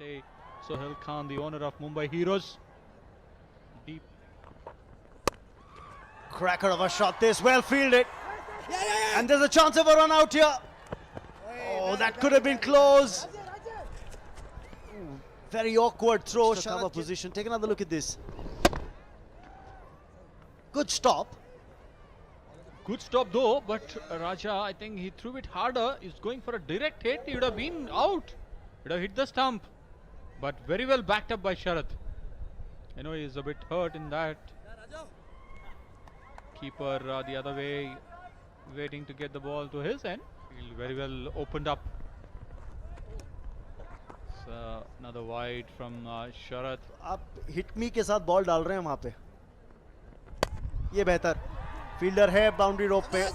say Sohail Khan, the owner of Mumbai Heroes. Deep. Cracker of a shot, this well fielded. And there's a chance of a run out here. Oh, that could have been close. Very awkward throw. Cover position. Take another look at this. Good stop. Good stop though, but Raja, I think he threw it harder. He's going for a direct hit. He would have been out. He would have hit the stump. But very well backed up by Sharad. I know he's a bit hurt in that. Keeper the other way, waiting to get the ball to his end. He very well opened up. So another wide from Sharad. आप hit me के साथ ball डाल रहे हैं वहां पे. ये बेहतर. फील्डर है बाउंड्री रोप पे.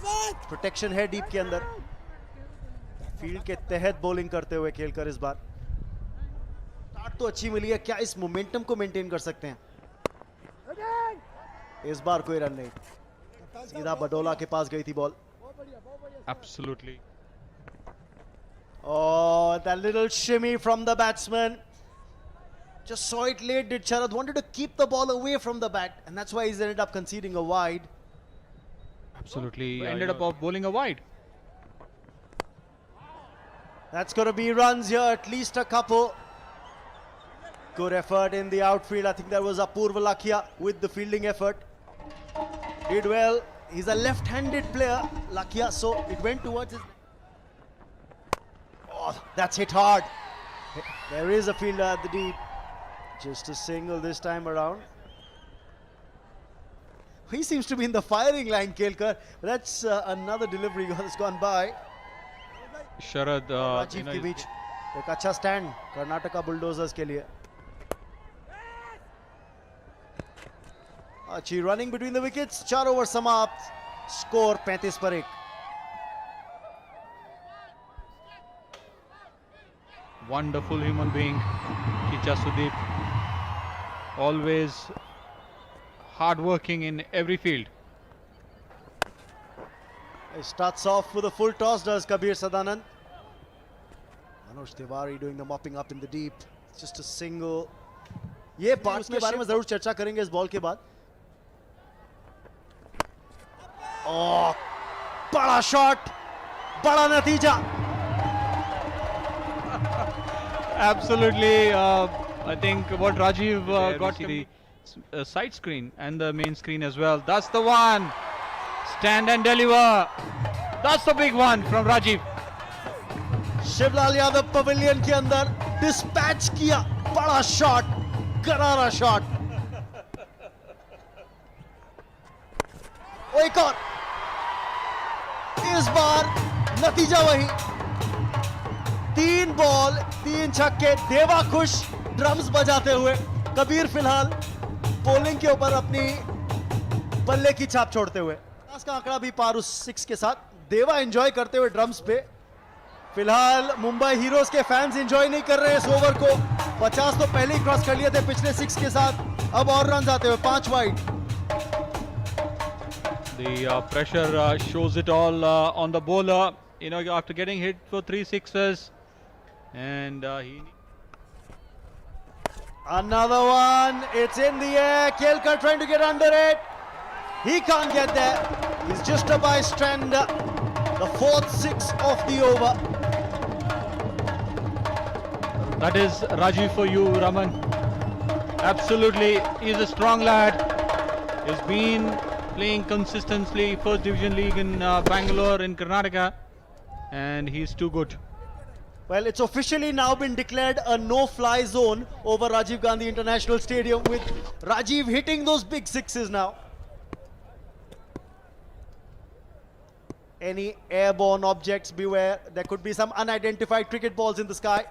प्रोटेक्शन है डीप के अंदर. फील्ड के तहत बॉलिंग करते हुए खेलकर इस बार. स्टार्ट तो अच्छी मिली है. क्या इस मोमेंटम को मेंटेन कर सकते हैं? इस बार कोई रन नहीं. सीधा बडोला के पास गई थी ball. Absolutely. Oh, that little shimmy from the batsman. Just saw it late, did Sharad. Wanted to keep the ball away from the bat, and that's why he's ended up conceding a wide. Absolutely. Ended up bowling a wide. That's going to be runs here, at least a couple. Good effort in the outfield. I think that was Apurva Lakhia with the fielding effort. Did well. He's a left-handed player, Lakhia, so it went towards his... Oh, that's hit hard. There is a fielder at the deep. Just a single this time around. He seems to be in the firing line, Kelkar. That's another delivery that's gone by. Sharad, Rajiv के बीच एक अच्छा stand Karnataka bulldozers के लिए. अच्छी running between the wickets. 4 over समाप्त. Score 35 पर 1. Wonderful human being, Kicha Sudeep. Always hard-working in every field. He starts off with a full toss, does Kabir Sadanand. Manoj Tiwari doing the mopping up in the deep. It's just a single. ये parts के बारे में जरूर चर्चा करेंगे इस ball के बाद. ओह, बड़ा शॉट, बड़ा नतीजा. Absolutely. I think what Rajiv got the side screen and the main screen as well. That's the one. Stand and deliver. That's the big one from Rajiv. Shivlal Yadav pavilion के अंदर डिस्पैच किया. बड़ा shot, करारा shot. एक और. इस बार नतीजा वही. 3 बॉल 3 छक्के. देवा खुश ड्रम्स बजाते हुए. कबीर फिलहाल बॉलिंग के ऊपर अपनी बल्ले की छाप छोड़ते हुए. का आंकड़ा भी पार उस 6 के साथ. देवा एंजॉय करते हुए ड्रम्स पे. फिलहाल मुंबई हीरोज के फैंस एंजॉय नहीं कर रहे हैं इस ओवर को. 50 तो पहले ही क्रॉस कर लिए थे पिछले 6 के साथ. अब और रन आते हुए 5 wide. The pressure shows it all on the bowler. You know, after getting hit for 3 sixes, and he. Another one. It's in the air. Kelkar trying to get under it. He can't get there. He's just a bystander. The 4th 6 of the over. That is Rajiv for you, Raman. Absolutely, he's a strong lad. He's been playing consistently First Division League in Bangalore in Karnataka, and he's too good. Well, it's officially now been declared a no-fly zone over Rajiv Gandhi International Stadium, with Rajiv hitting those big sixes now. Any airborne objects, beware. There could be some unidentified cricket balls in the sky.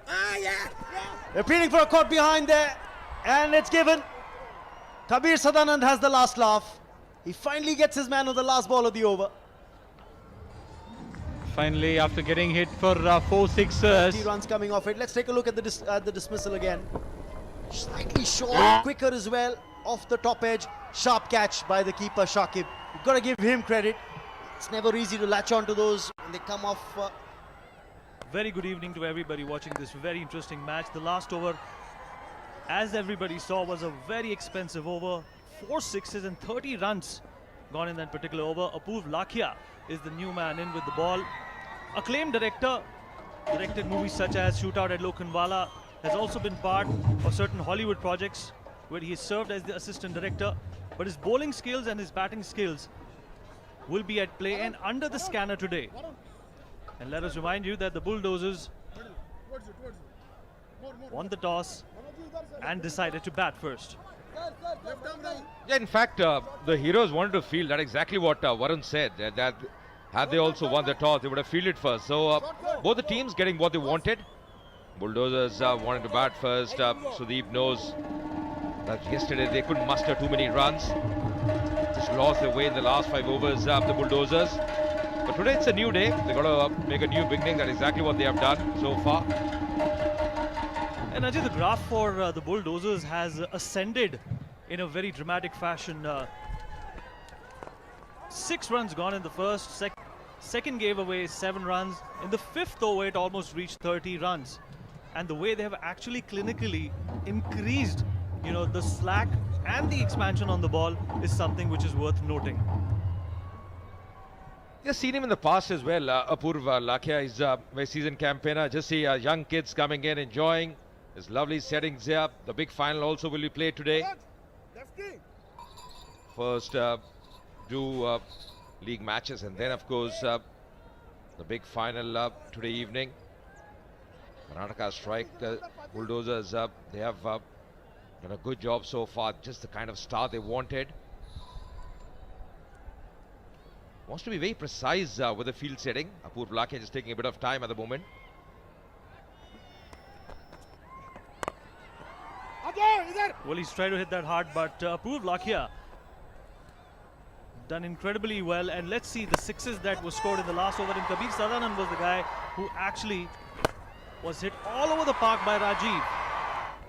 They're pleading for a caught behind there, and it's given. Kabir Sadanand has the last laugh. He finally gets his man on the last ball of the over. Finally, after getting hit for 4 sixes. 3 runs coming off it. Let's take a look at the dismissal again. Slightly short, quicker as well, off the top edge. Sharp catch by the keeper, Shakib. You've got to give him credit. It's never easy to latch on to those when they come off very good evening to everybody watching this very interesting match. The last over, as everybody saw, was a very expensive over. 4 sixes and 30 runs gone in that particular over. Apoorv Lakhia is the new man in with the ball. Acclaimed director, directed movies such as Shootout at Lokhandwala, has also been part of certain Hollywood projects where he has served as the assistant director. But his bowling skills and his batting skills will be at play and under the scanner today. And let us remind you that the Bulldozers won the toss and decided to bat first. Yeah, in fact, the heroes wanted to field. That's exactly what Varun said. That had they also won the toss, they would have fielded first. So both the teams getting what they wanted. Bulldozers wanted to bat first. Sudeep knows that yesterday they couldn't muster too many runs. Just lost their way in the last 5 overs, the Bulldozers. But today it's a new day. They've got to make a new beginning. That's exactly what they have done so far. And Ajay, the graph for the Bulldozers has ascended in a very dramatic fashion. 6 runs gone in the first. Second gave away 7 runs. In the 5th over, it almost reached 30 runs. And the way they have actually clinically increased, the slack and the expansion on the ball is something which is worth noting. Just seen him in the past as well. Apoorv Lakhia is a very seasoned campaigner. Just see young kids coming in, enjoying his lovely settings here. The big final also will be played today. First 2 league matches, and then of course the big final today evening. Karnataka strike. Bulldozers, they have done a good job so far. Just the kind of start they wanted. Wants to be very precise with the field setting. Apoorv Lakhia just taking a bit of time at the moment. Well, he's trying to hit that hard, but Apoorv Lakhia done incredibly well. And let's see the 6s that were scored in the last over. And Kabir Sadanan was the guy who actually was hit all over the park by Rajiv.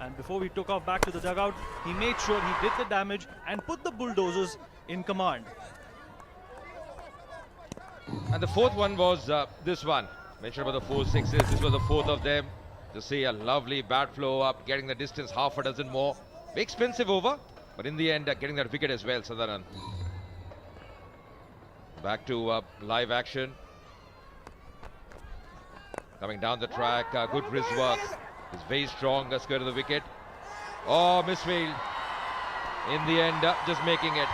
And before we took off back to the dugout, he made sure he did the damage and put the Bulldozers in command. And the 4th one was this one. Mentioned about the 4 sixes. This was the 4th of them. To see a lovely bat flow up, getting the distance half a dozen more. Very expensive over, but in the end, getting that wicket as well, Sadanan. Back to live action. Coming down the track, good wrist work. He's very strong, skirt of the wicket. Oh, misfield. In the end, just making it.